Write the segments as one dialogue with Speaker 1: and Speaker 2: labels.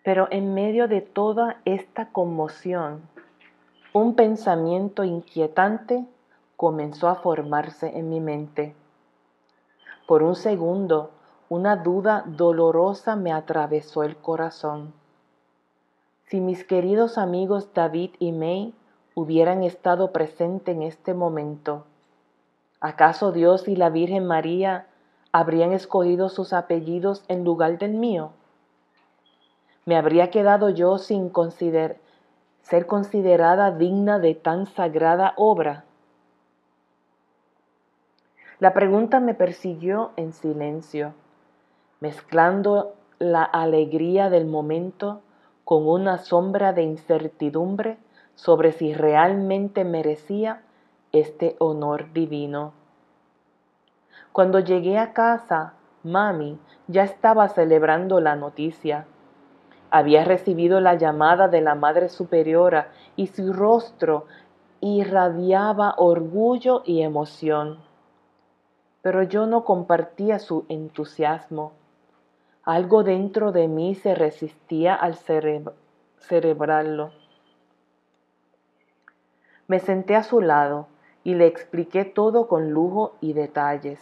Speaker 1: Pero en medio de toda esta conmoción, un pensamiento inquietante comenzó a formarse en mi mente. Por un segundo, una duda dolorosa me atravesó el corazón. Si mis queridos amigos David y May hubieran estado presentes en este momento, ¿acaso Dios y la Virgen María habrían escogido sus apellidos en lugar del mío? ¿Me habría quedado yo sin ser considerada digna de tan sagrada obra? La pregunta me persiguió en silencio, mezclando la alegría del momento con una sombra de incertidumbre sobre si realmente merecía este honor divino. Cuando llegué a casa, mami ya estaba celebrando la noticia. Había recibido la llamada de la Madre Superiora y su rostro irradiaba orgullo y emoción. Pero yo no compartía su entusiasmo. Algo dentro de mí se resistía al celebrarlo. Me senté a su lado y le expliqué todo con lujo y detalles.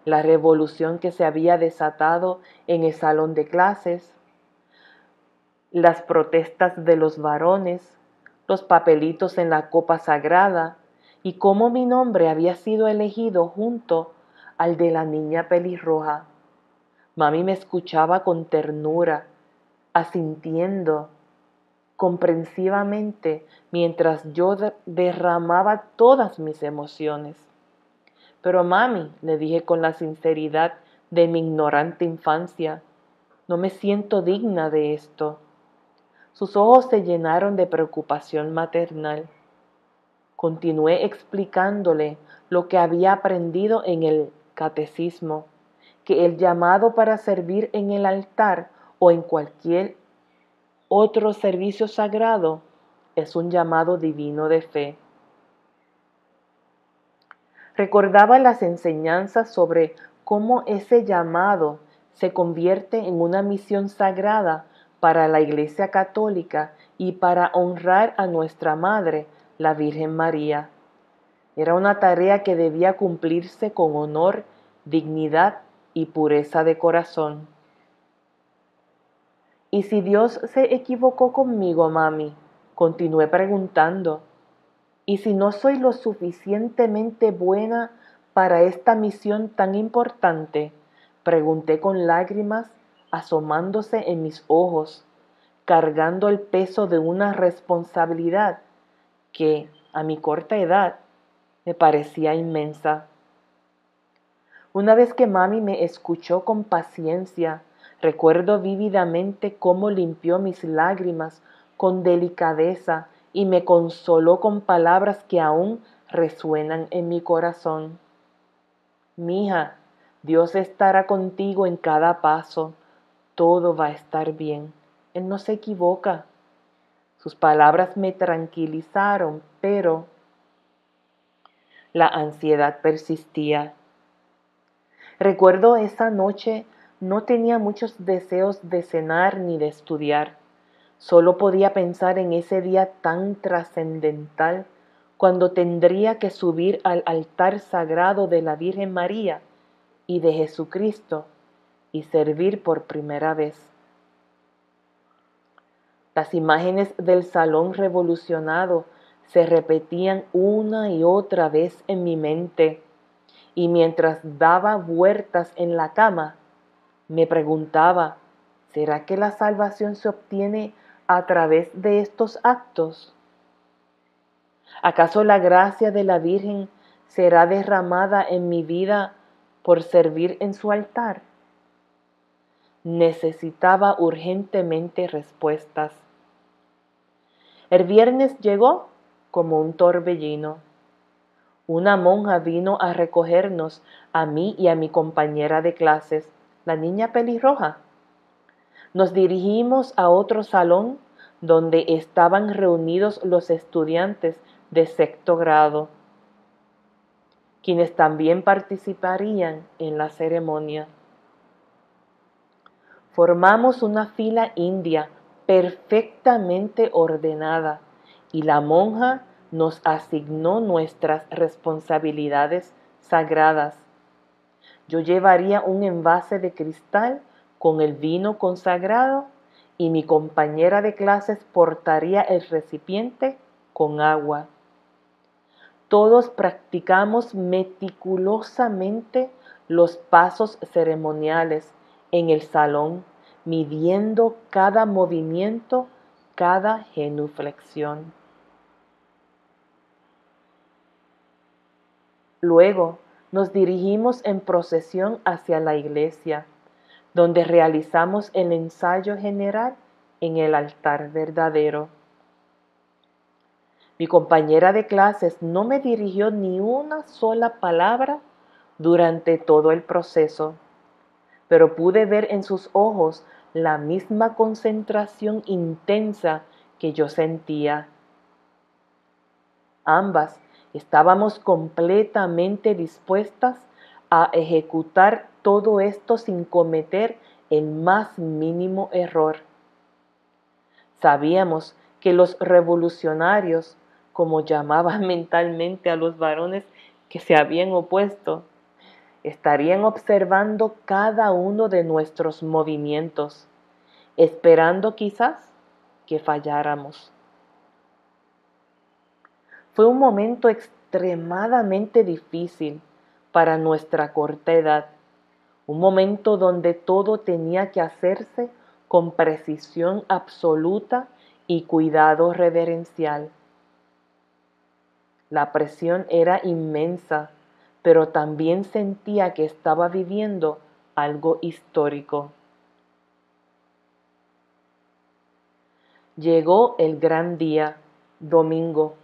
Speaker 1: La revolución que se había desatado en el salón de clases, las protestas de los varones, los papelitos en la copa sagrada y cómo mi nombre había sido elegido junto al de la niña pelirroja. Mami me escuchaba con ternura, asintiendo comprensivamente mientras yo derramaba todas mis emociones. Pero mami, le dije con la sinceridad de mi ignorante infancia, no me siento digna de esto. Sus ojos se llenaron de preocupación maternal. Continué explicándole lo que había aprendido en el catecismo, que el llamado para servir en el altar o en cualquier otro servicio sagrado es un llamado divino de fe. Recordaba las enseñanzas sobre cómo ese llamado se convierte en una misión sagrada para la Iglesia Católica y para honrar a nuestra Madre, la Virgen María. Era una tarea que debía cumplirse con honor, dignidad y pureza de corazón. ¿Y si Dios se equivocó conmigo, mami? Continué preguntando. ¿Y si no soy lo suficientemente buena para esta misión tan importante? Pregunté con lágrimas asomándose en mis ojos, cargando el peso de una responsabilidad que, a mi corta edad, me parecía inmensa. Una vez que mami me escuchó con paciencia, recuerdo vívidamente cómo limpió mis lágrimas con delicadeza y me consoló con palabras que aún resuenan en mi corazón. Mija, Dios estará contigo en cada paso. Todo va a estar bien. Él no se equivoca. Sus palabras me tranquilizaron, pero la ansiedad persistía. Recuerdo esa noche no tenía muchos deseos de cenar ni de estudiar. Solo podía pensar en ese día tan trascendental cuando tendría que subir al altar sagrado de la Virgen María y de Jesucristo y servir por primera vez. Las imágenes del salón revolucionado se repetían una y otra vez en mi mente y mientras daba vueltas en la cama, me preguntaba, ¿será que la salvación se obtiene a través de estos actos? ¿Acaso la gracia de la Virgen será derramada en mi vida por servir en su altar? Necesitaba urgentemente respuestas. El viernes llegó como un torbellino. Una monja vino a recogernos a mí y a mi compañera de clases, la niña pelirroja. Nos dirigimos a otro salón donde estaban reunidos los estudiantes de sexto grado, quienes también participarían en la ceremonia. Formamos una fila india perfectamente ordenada y la monja nos asignó nuestras responsabilidades sagradas. Yo llevaría un envase de cristal con el vino consagrado y mi compañera de clases portaría el recipiente con agua. Todos practicamos meticulosamente los pasos ceremoniales en el salón, midiendo cada movimiento, cada genuflexión. Luego nos dirigimos en procesión hacia la iglesia, donde realizamos el ensayo general en el altar verdadero. Mi compañera de clases no me dirigió ni una sola palabra durante todo el proceso, pero pude ver en sus ojos la misma concentración intensa que yo sentía. Ambas estábamos completamente dispuestas a ejecutar todo esto sin cometer el más mínimo error. Sabíamos que los revolucionarios, como llamaban mentalmente a los varones que se habían opuesto, estarían observando cada uno de nuestros movimientos, esperando quizás que falláramos. Fue un momento extremadamente difícil para nuestra corta edad, un momento donde todo tenía que hacerse con precisión absoluta y cuidado reverencial. La presión era inmensa, pero también sentía que estaba viviendo algo histórico. Llegó el gran día, domingo.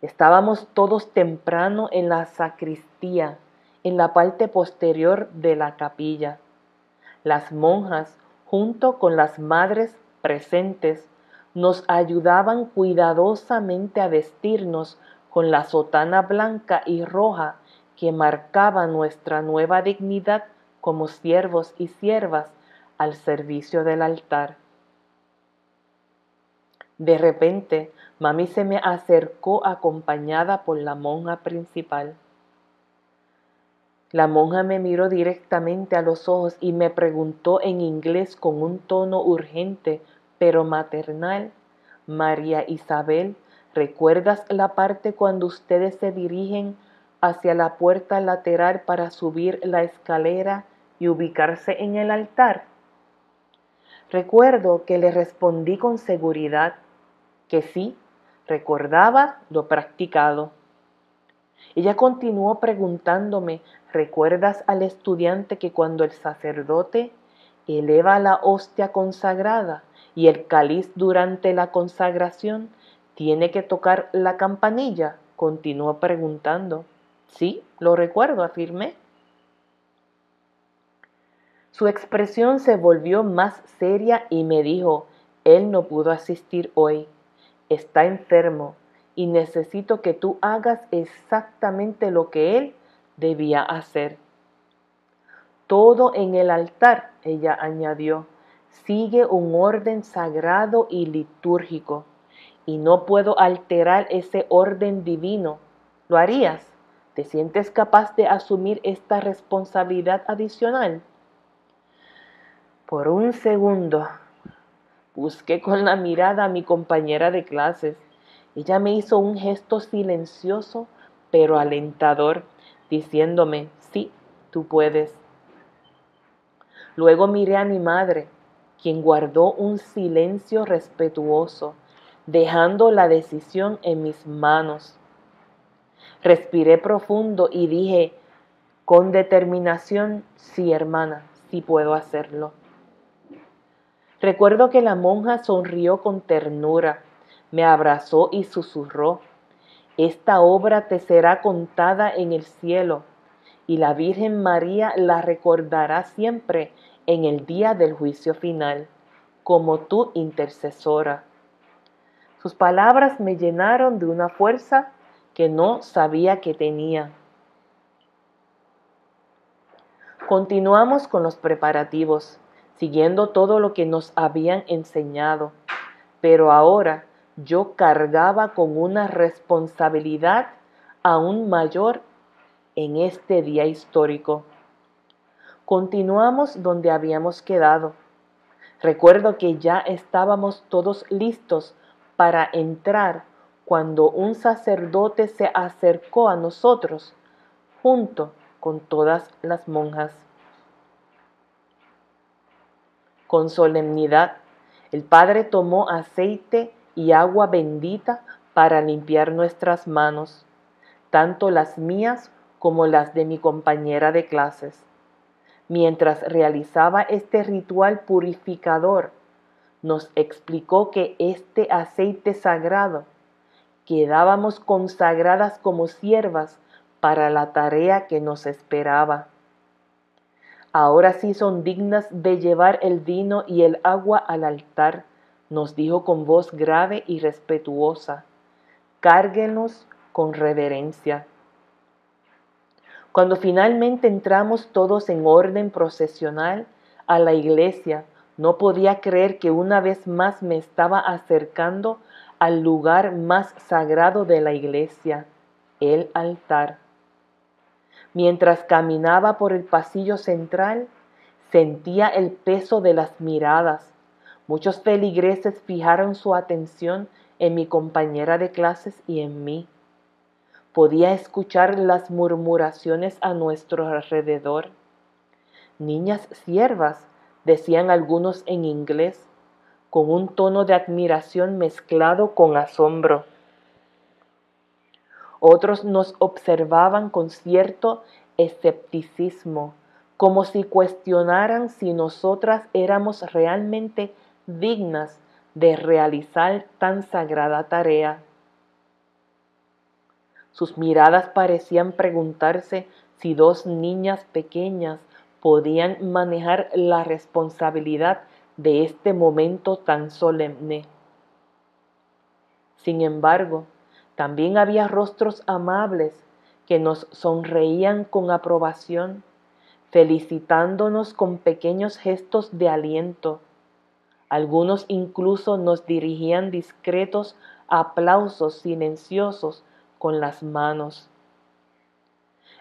Speaker 1: Estábamos todos temprano en la sacristía, en la parte posterior de la capilla. Las monjas, junto con las madres presentes, nos ayudaban cuidadosamente a vestirnos con la sotana blanca y roja que marcaba nuestra nueva dignidad como siervos y siervas al servicio del altar. De repente, mami se me acercó acompañada por la monja principal. La monja me miró directamente a los ojos y me preguntó en inglés con un tono urgente pero maternal: María Isabel, ¿recuerdas la parte cuando ustedes se dirigen hacia la puerta lateral para subir la escalera y ubicarse en el altar? Recuerdo que le respondí con seguridad que sí, recordaba lo practicado. Ella continuó preguntándome: ¿recuerdas al estudiante que cuando el sacerdote eleva la hostia consagrada y el cáliz durante la consagración tiene que tocar la campanilla? Continuó preguntando. Sí, lo recuerdo, afirmé. Su expresión se volvió más seria y me dijo: él no pudo asistir hoy. Está enfermo y necesito que tú hagas exactamente lo que él debía hacer. Todo en el altar, ella añadió, sigue un orden sagrado y litúrgico, y no puedo alterar ese orden divino. ¿Lo harías? ¿Te sientes capaz de asumir esta responsabilidad adicional? Por un segundo, busqué con la mirada a mi compañera de clases. Ella me hizo un gesto silencioso pero alentador, diciéndome: sí, tú puedes. Luego miré a mi madre, quien guardó un silencio respetuoso, dejando la decisión en mis manos. Respiré profundo y dije con determinación: sí, hermana, sí puedo hacerlo. Recuerdo que la monja sonrió con ternura, me abrazó y susurró: esta obra te será contada en el cielo, y la Virgen María la recordará siempre en el día del juicio final, como tu intercesora. Sus palabras me llenaron de una fuerza que no sabía que tenía. Continuamos con los preparativos. siguiendo todo lo que nos habían enseñado, pero ahora yo cargaba con una responsabilidad aún mayor en este día histórico. Continuamos donde habíamos quedado. Recuerdo que ya estábamos todos listos para entrar cuando un sacerdote se acercó a nosotros junto con todas las monjas. Con solemnidad, el Padre tomó aceite y agua bendita para limpiar nuestras manos, tanto las mías como las de mi compañera de clases. Mientras realizaba este ritual purificador, nos explicó que este aceite sagrado quedábamos consagradas como siervas para la tarea que nos esperaba. Ahora sí son dignas de llevar el vino y el agua al altar, nos dijo con voz grave y respetuosa. Cárguenlos con reverencia. Cuando finalmente entramos todos en orden procesional a la iglesia, no podía creer que una vez más me estaba acercando al lugar más sagrado de la iglesia, el altar. Mientras caminaba por el pasillo central, sentía el peso de las miradas. Muchos feligreses fijaron su atención en mi compañera de clases y en mí. Podía escuchar las murmuraciones a nuestro alrededor. Niñas siervas, decían algunos en inglés, con un tono de admiración mezclado con asombro. Otros nos observaban con cierto escepticismo, como si cuestionaran si nosotras éramos realmente dignas de realizar tan sagrada tarea. Sus miradas parecían preguntarse si dos niñas pequeñas podían manejar la responsabilidad de este momento tan solemne. Sin embargo, también había rostros amables que nos sonreían con aprobación, felicitándonos con pequeños gestos de aliento. Algunos incluso nos dirigían discretos aplausos silenciosos con las manos.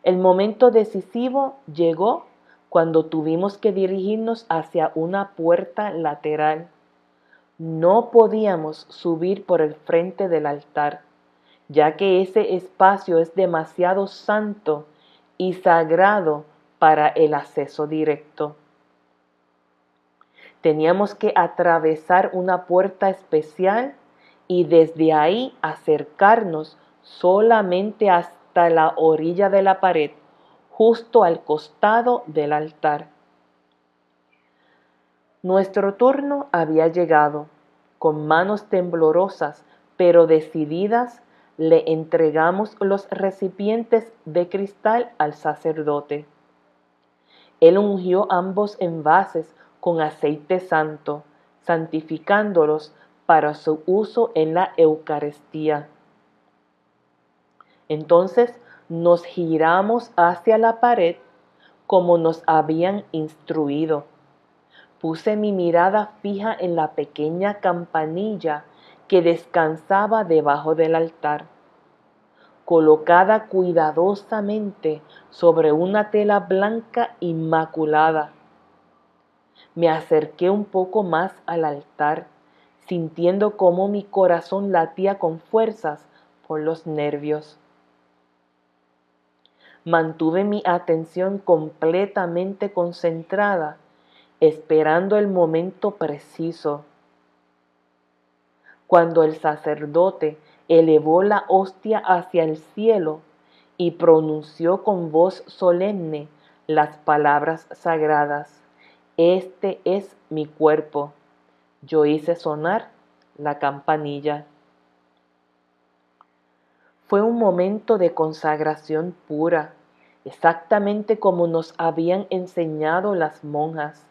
Speaker 1: El momento decisivo llegó cuando tuvimos que dirigirnos hacia una puerta lateral. No podíamos subir por el frente del altar, ya que ese espacio es demasiado santo y sagrado para el acceso directo. Teníamos que atravesar una puerta especial y desde ahí acercarnos solamente hasta la orilla de la pared, justo al costado del altar. Nuestro turno había llegado. Con manos temblorosas pero decididas, le entregamos los recipientes de cristal al sacerdote. Él ungió ambos envases con aceite santo, santificándolos para su uso en la Eucaristía. Entonces nos giramos hacia la pared como nos habían instruido. Puse mi mirada fija en la pequeña campanilla que descansaba debajo del altar, colocada cuidadosamente sobre una tela blanca inmaculada. Me acerqué un poco más al altar, sintiendo cómo mi corazón latía con fuerzas por los nervios. Mantuve mi atención completamente concentrada, esperando el momento preciso. Cuando el sacerdote elevó la hostia hacia el cielo y pronunció con voz solemne las palabras sagradas: "Este es mi cuerpo", yo hice sonar la campanilla. Fue un momento de consagración pura, exactamente como nos habían enseñado las monjas.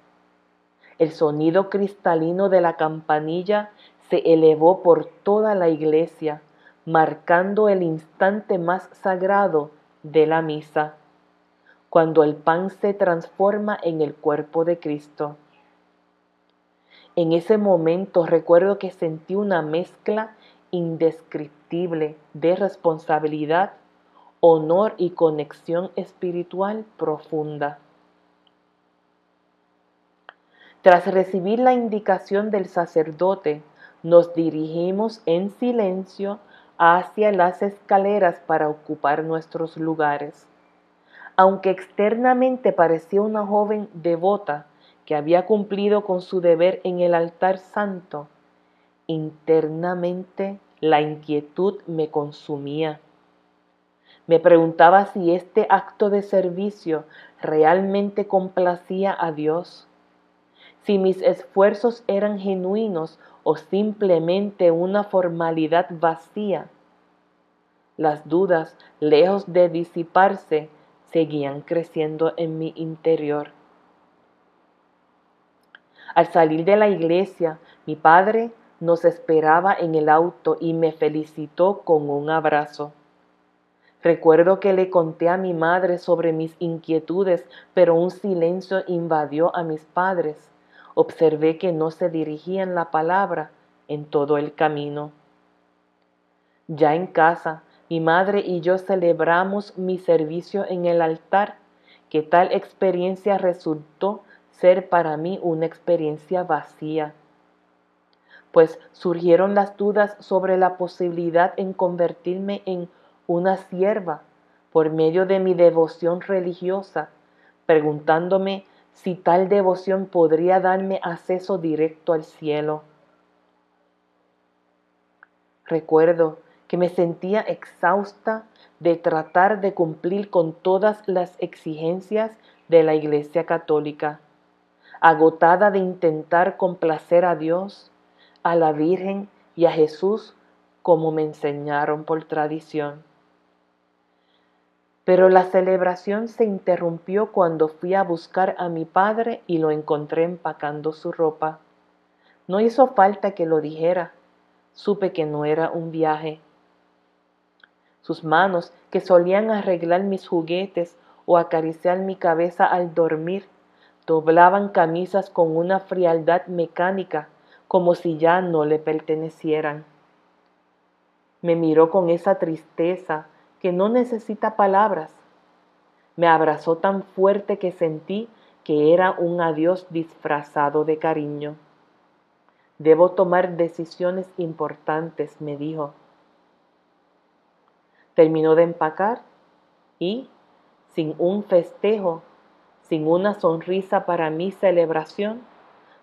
Speaker 1: El sonido cristalino de la campanilla se elevó por toda la iglesia, marcando el instante más sagrado de la misa, cuando el pan se transforma en el cuerpo de Cristo. En ese momento recuerdo que sentí una mezcla indescriptible de responsabilidad, honor y conexión espiritual profunda. Tras recibir la indicación del sacerdote, nos dirigimos en silencio hacia las escaleras para ocupar nuestros lugares. Aunque externamente parecía una joven devota que había cumplido con su deber en el altar santo, internamente la inquietud me consumía. Me preguntaba si este acto de servicio realmente complacía a Dios, si mis esfuerzos eran genuinos o simplemente una formalidad vacía. Las dudas, lejos de disiparse, seguían creciendo en mi interior. Al salir de la iglesia, mi padre nos esperaba en el auto y me felicitó con un abrazo. Recuerdo que le conté a mi madre sobre mis inquietudes, pero un silencio invadió a mis padres. Observé que no se dirigían la palabra en todo el camino. Ya en casa, mi madre y yo celebramos mi servicio en el altar, que tal experiencia resultó ser para mí una experiencia vacía, pues surgieron las dudas sobre la posibilidad en convertirme en una sierva por medio de mi devoción religiosa, preguntándome si tal devoción podría darme acceso directo al cielo. Recuerdo que me sentía exhausta de tratar de cumplir con todas las exigencias de la Iglesia Católica, agotada de intentar complacer a Dios, a la Virgen y a Jesús como me enseñaron por tradición. Pero la celebración se interrumpió cuando fui a buscar a mi padre y lo encontré empacando su ropa. No hizo falta que lo dijera, supe que no era un viaje. Sus manos, que solían arreglar mis juguetes o acariciar mi cabeza al dormir, doblaban camisas con una frialdad mecánica, como si ya no le pertenecieran. Me miró con esa tristeza que no necesita palabras. Me abrazó tan fuerte que sentí que era un adiós disfrazado de cariño. Debo tomar decisiones importantes, me dijo. Terminó de empacar y, sin un festejo, sin una sonrisa para mi celebración,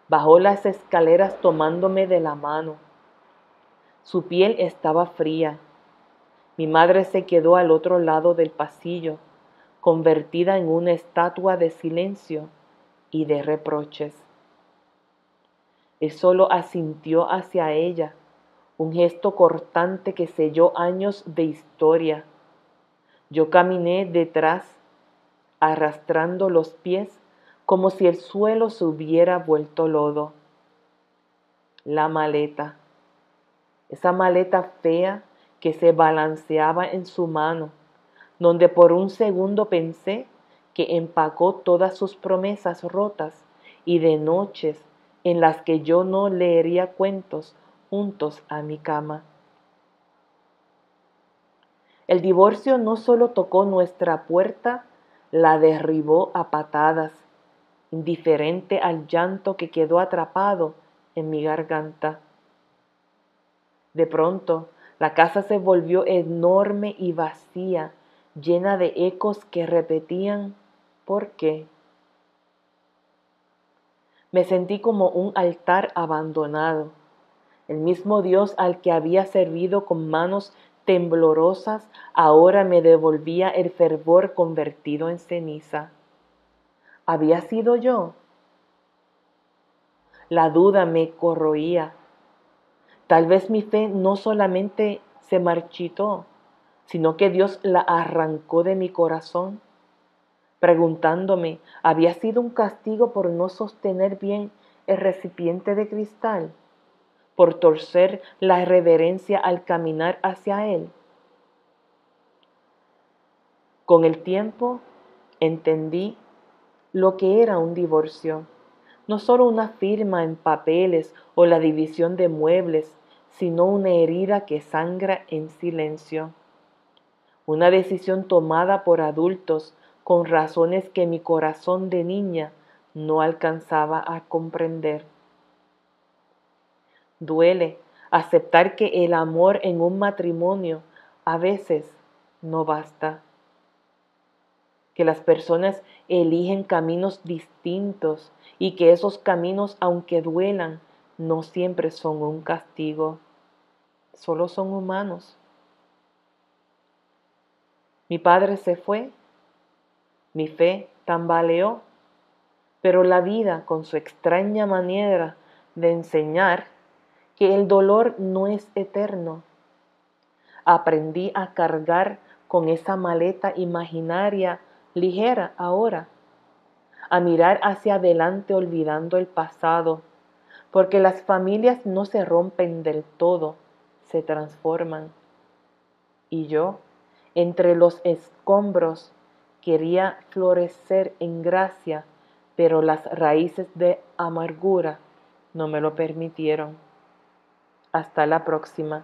Speaker 1: bajó las escaleras tomándome de la mano. Su piel estaba fría. Mi madre se quedó al otro lado del pasillo, convertida en una estatua de silencio y de reproches. Él solo asintió hacia ella, un gesto cortante que selló años de historia. Yo caminé detrás, arrastrando los pies como si el suelo se hubiera vuelto lodo. La maleta, esa maleta fea que se balanceaba en su mano, donde por un segundo pensé que empacó todas sus promesas rotas y de noches en las que yo no leería cuentos juntos a mi cama. El divorcio no solo tocó nuestra puerta, la derribó a patadas, indiferente al llanto que quedó atrapado en mi garganta. De pronto, la casa se volvió enorme y vacía, llena de ecos que repetían ¿por qué? Me sentí como un altar abandonado. El mismo Dios al que había servido con manos temblorosas ahora me devolvía el fervor convertido en ceniza. ¿Había sido yo? La duda me corroía. Tal vez mi fe no solamente se marchitó, sino que Dios la arrancó de mi corazón, preguntándome, ¿había sido un castigo por no sostener bien el recipiente de cristal? ¿Por torcer la reverencia al caminar hacia Él? Con el tiempo entendí lo que era un divorcio. no solo una firma en papeles o la división de muebles, sino una herida que sangra en silencio. Una decisión tomada por adultos con razones que mi corazón de niña no alcanzaba a comprender. Duele aceptar que el amor en un matrimonio a veces no basta, que las personas eligen caminos distintos y que esos caminos, aunque duelan, no siempre son un castigo, solo son humanos. Mi padre se fue, mi fe tambaleó, pero la vida, con su extraña manera de enseñar que el dolor no es eterno, aprendí a cargar con esa maleta imaginaria ligera ahora, a mirar hacia adelante olvidando el pasado, porque las familias no se rompen del todo, se transforman. Y yo, entre los escombros, quería florecer en gracia, pero las raíces de amargura no me lo permitieron. Hasta la próxima.